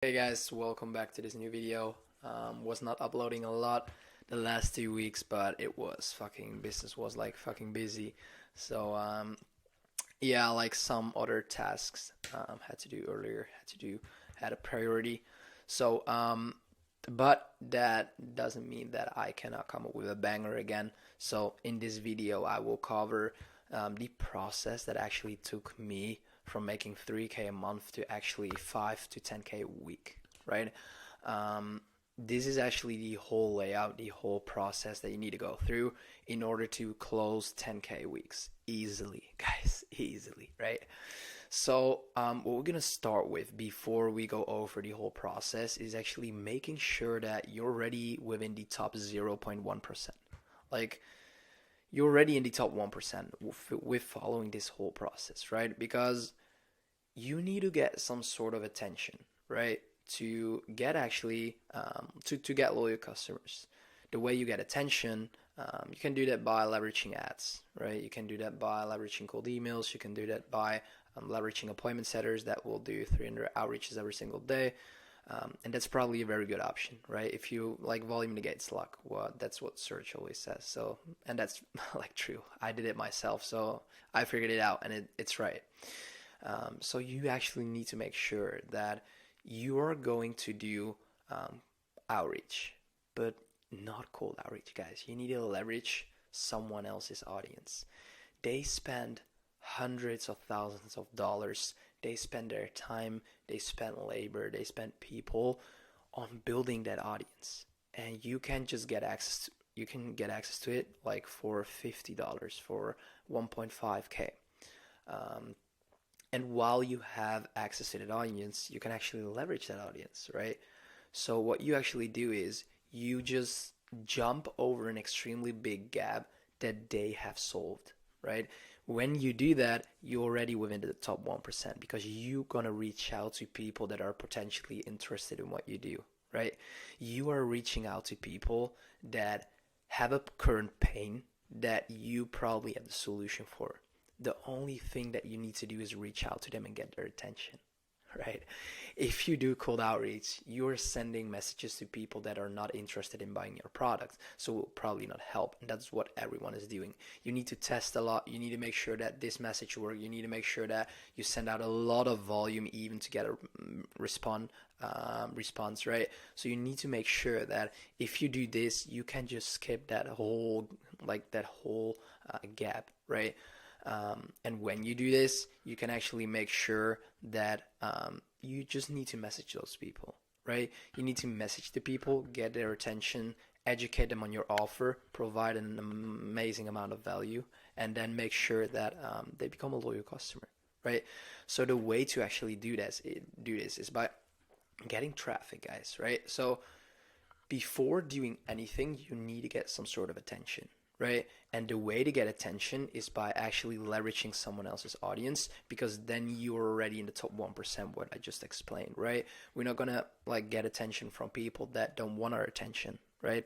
Hey guys, welcome back to this new video. Was not uploading a lot the last 2 weeks, but it was fucking business was like fucking busy. So yeah, like some other tasks had to do earlier, had a priority. So but that doesn't mean that I cannot come up with a banger again. So in this video, I will cover the process that actually took me from making 3K a month to actually 5 to 10K a week, right? Um, this is actually the whole layout, the whole process that you need to go through in order to close 10K weeks easily, guys, easily, right? So, what we're gonna start with before we go over the whole process is actually making sure that you're already within the top 0.1%. Like, you're already in the top 1% with following this whole process, right? Because you need to get some sort of attention, right? To get actually to get loyal customers. The way you get attention, you can do that by leveraging ads, right? You can do that by leveraging cold emails. You can do that by leveraging appointment setters that will do 300 outreaches every single day. And that's probably a very good option, right? If you like volume negates luck, well, that's what search always says. So, and that's like true. I did it myself, so I figured it out, and it's right. So you actually need to make sure that you are going to do outreach, but not cold outreach, guys. You need to leverage someone else's audience. They spend hundreds of thousands of dollars. They spend their time, they spend labor, they spend people on building that audience. And you can just get access to, you can get access to it like for $50 for 1.5K. Um, and while you have access to that audience, you can actually leverage that audience, right? So what you actually do is you just jump over an extremely big gap that they have solved, right? When you do that, you're already within the top 1% because you're gonna reach out to people that are potentially interested in what you do, right? You are reaching out to people that have a current pain that you probably have the solution for. The only thing that you need to do is reach out to them and get their attention, right? If you do cold outreach, you're sending messages to people that are not interested in buying your product, so it will probably not help. And that's what everyone is doing. You need to test a lot. You need to make sure that this message works. You need to make sure that you send out a lot of volume even to get a response, right? So you need to make sure that if you do this, you can just skip that whole gap, right? And when you do this, you can actually make sure that you just need to message those people, right? You need to message the people, get their attention, educate them on your offer, provide an amazing amount of value, and then make sure that they become a loyal customer, right? So the way to actually do this is by getting traffic, guys, right? So before doing anything, you need to get some sort of attention, right? And the way to get attention is by actually leveraging someone else's audience because then you're already in the top 1%, what I just explained, right? We're not gonna like get attention from people that don't want our attention, right?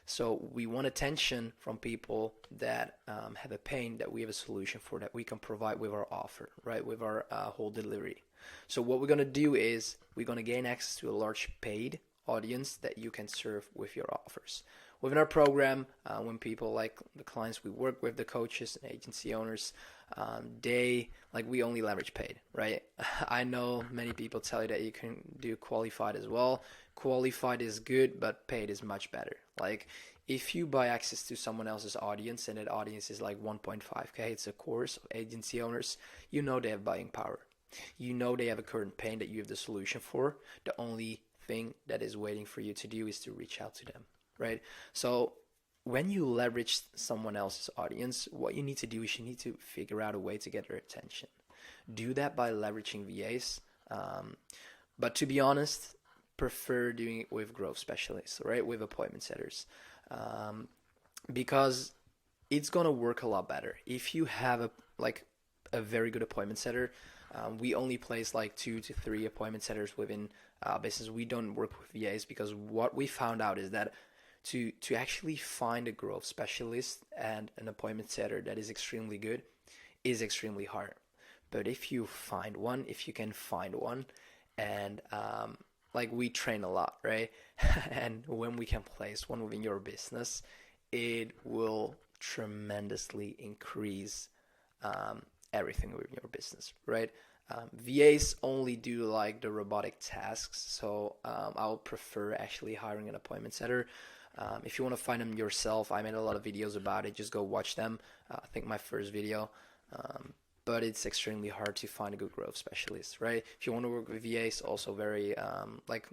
So we want attention from people that have a pain that we have a solution for that we can provide with our offer, right? With our whole delivery. So what we're gonna do is we're gonna gain access to a large paid audience that you can serve with your offers. Within our program, when people like the clients we work with, the coaches and agency owners, they like we only leverage paid, right? I know many people tell you that you can do qualified as well. Qualified is good, but paid is much better. Like if you buy access to someone else's audience and that audience is like 1.5K, it's a course of agency owners, you know they have buying power. You know they have a current pain that you have the solution for. The only thing that is waiting for you to do is to reach out to them, right? So when you leverage someone else's audience, what you need to do is you need to figure out a way to get their attention. Do that by leveraging VAs. But to be honest, prefer doing it with growth specialists, right? With appointment setters. Um, because it's gonna work a lot better. If you have a very good appointment setter, we only place like 2 to 3 appointment setters within business. We don't work with VAs because what we found out is that to actually find a growth specialist and an appointment setter that is extremely good is extremely hard. But if you can find one, and like we train a lot, right? And when we can place one within your business, it will tremendously increase um, everything within your business, right? VAs only do like the robotic tasks, so I would prefer actually hiring an appointment setter. If you want to find them yourself, I made a lot of videos about it. Just go watch them. I think my first video. Um, but it's extremely hard to find a good growth specialist, right? If you want to work with VAs, also very like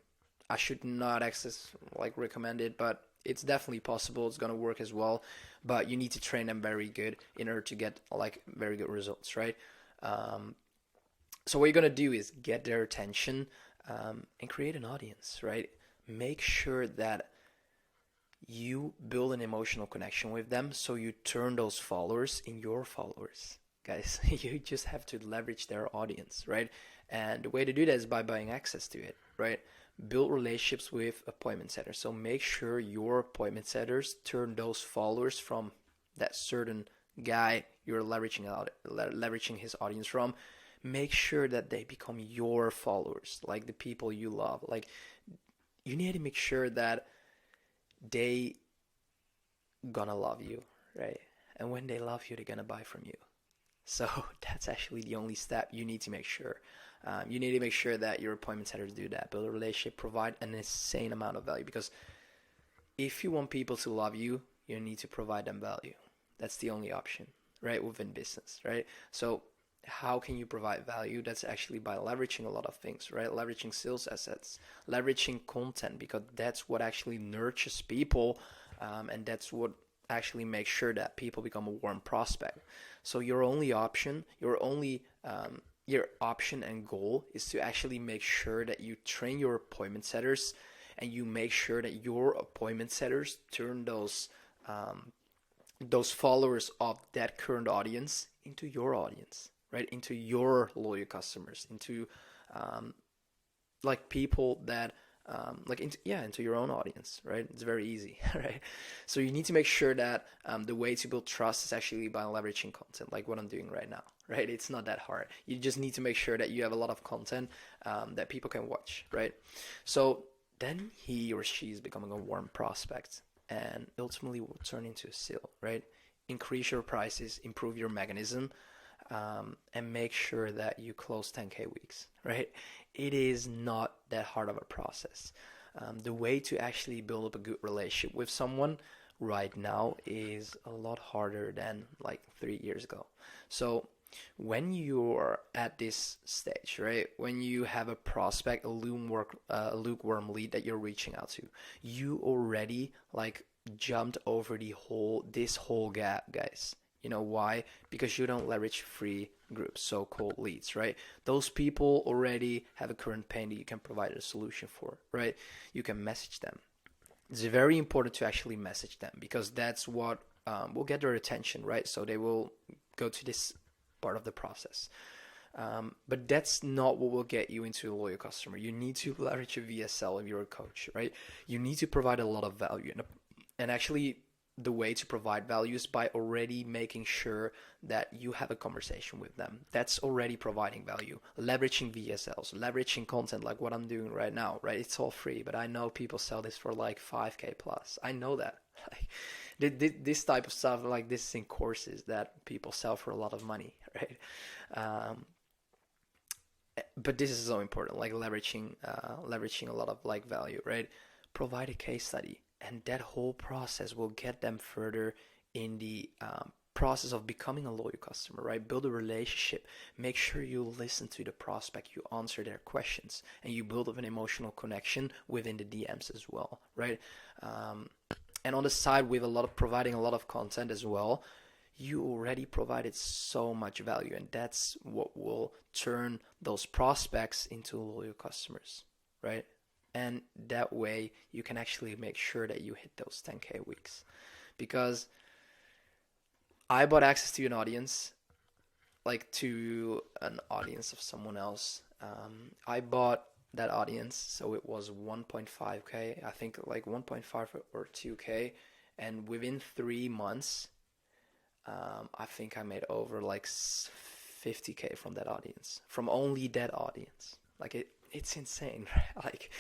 I should not access like recommend it, but it's definitely possible. It's gonna work as well, but you need to train them very good in order to get like very good results, right? Um, so what you're gonna do is get their attention and create an audience, right? Make sure that you build an emotional connection with them so you turn those followers in your followers, guys. You just have to leverage their audience, right? And the way to do that is by buying access to it, right? Build relationships with appointment setters. So make sure your appointment setters turn those followers from that certain guy you're leveraging his audience from. Make sure that they become your followers, like the people you love. Like you need to make sure that they gonna love you, right? And when they love you, they're gonna buy from you. So that's actually the only step you need to make sure. You need to make sure that your appointment setters do that, build a relationship, provide an insane amount of value. Because if you want people to love you, you need to provide them value. That's the only option, right? Within business, right? So how can you provide value? That's actually by leveraging a lot of things, right? Leveraging sales assets, leveraging content, because that's what actually nurtures people, and that's what actually makes sure that people become a warm prospect. So your option and goal is to actually make sure that you train your appointment setters, and you make sure that your appointment setters turn those followers of that current audience into your audience, right? Into your loyal customers, into um, like people that into your own audience, right? It's very easy, right? So you need to make sure that the way to build trust is actually by leveraging content, like what I'm doing right now, right? It's not that hard. You just need to make sure that you have a lot of content that people can watch, right? So then he or she is becoming a warm prospect, and ultimately will turn into a sale, right? Increase your prices, improve your mechanism, and make sure that you close 10K weeks, right? It is not that hard of a process. The way to actually build up a good relationship with someone right now is a lot harder than like 3 years ago. So when you're at this stage, right, when you have a prospect, a lukewarm lead that you're reaching out to, you already like jumped over this whole gap, guys. You know why? Because you don't leverage free groups, so-called leads, right? Those people already have a current pain that you can provide a solution for, right? You can message them. It's very important to actually message them, because that's what will get their attention, right? So they will go to this part of the process. But that's not what will get you into a loyal customer. You need to leverage a VSL if you're a coach, right? You need to provide a lot of value. And actually, the way to provide value is by already making sure that you have a conversation with them. That's already providing value. Leveraging VSLs, leveraging content like what I'm doing right now, right? It's all free, but I know people sell this for like 5K plus. I know that. Like, this type of stuff, like this is in courses that people sell for a lot of money, right? But this is so important, like leveraging a lot of like value, right? Provide a case study, and that whole process will get them further in the process of becoming a loyal customer, right? Build a relationship. Make sure you listen to the prospect, you answer their questions, and you build up an emotional connection within the DMs as well, right? And on the side, with providing a lot of content as well, you already provided so much value, and that's what will turn those prospects into loyal customers, right? And that way you can actually make sure that you hit those 10K weeks. Because I bought access to an audience, like to an audience of someone else. I bought that audience, so it was 1.5K, I think like 1.5 or 2K, and within 3 months, I think I made over like 50K from that audience, from only that audience. Like it's insane. Like,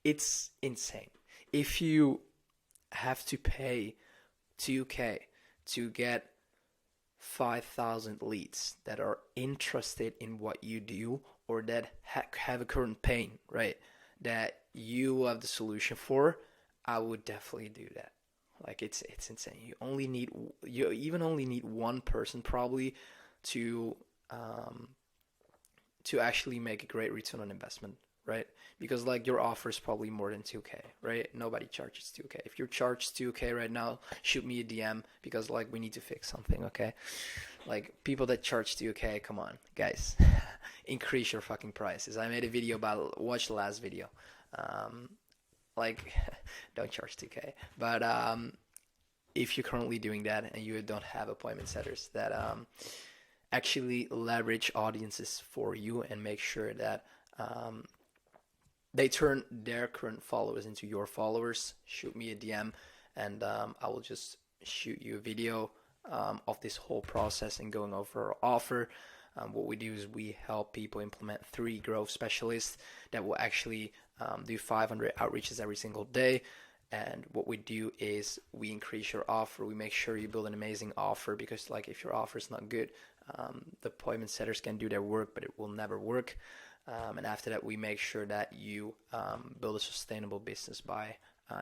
it's insane. If you have to pay 2K to get 5,000 leads that are interested in what you do, or that have a current pain, right, that you have the solution for, I would definitely do that. Like, it's insane. You even only need one person probably to um, to actually make a great return on investment, right? Because like your offer is probably more than 2K, right? Nobody charges 2K. If you charge 2K right now, shoot me a DM, because like we need to fix something, okay? Like, people that charge 2K, come on, guys. Increase your fucking prices. I made a video about, watch the last video. Um, like, don't charge 2K. But if you're currently doing that and you don't have appointment setters that actually leverage audiences for you and make sure that they turn their current followers into your followers, shoot me a DM, and I will just shoot you a video of this whole process and going over our offer. What we do is we help people implement 3 growth specialists that will actually do 500 outreaches every single day. And what we do is we increase your offer. We make sure you build an amazing offer, because like if your offer is not good, the appointment setters can do their work, but it will never work. And after that, we make sure that you build a sustainable business by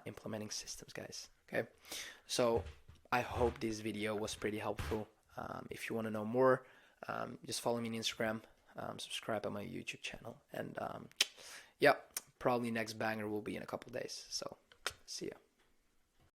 implementing systems, guys. Okay, so I hope this video was pretty helpful. If you want to know more, just follow me on Instagram, subscribe on my YouTube channel, and yeah, probably next banger will be in a couple days. So see ya.